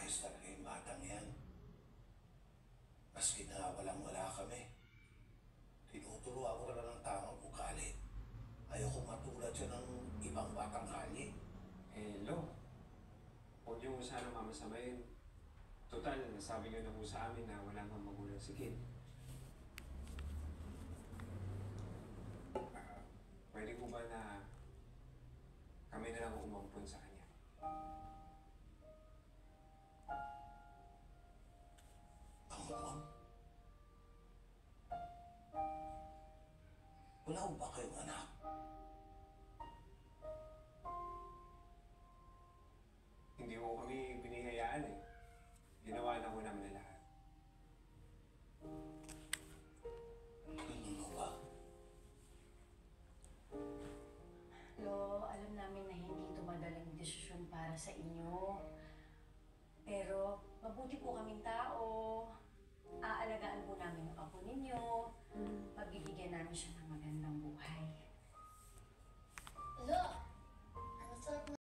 Ayos talaga yung batang yan. Maski na walang-wala kami. Tinuturuan ko na ng tamang ugali. Ayoko matulad siya ng ibang batang kalye. Lo, huwag niyo sana mamasamayin. Total, nasabi niyo na po sa amin na wala kang magulang si Kid. Pwede ko ba na kami na lang umampun sa kanya? Pangulong? Wala ko ba kayong anak? Hindi ko kami binihayaan eh. Ginawa na ko namin na lahat. Ganun mo ba? Lo, alam namin na hindi ito madaling desisyon para sa inyo. Pero mabuti po kaming tao. Aalagaan po namin ang apo ninyo. Pagbibigyan namin siya ng magandang buhay.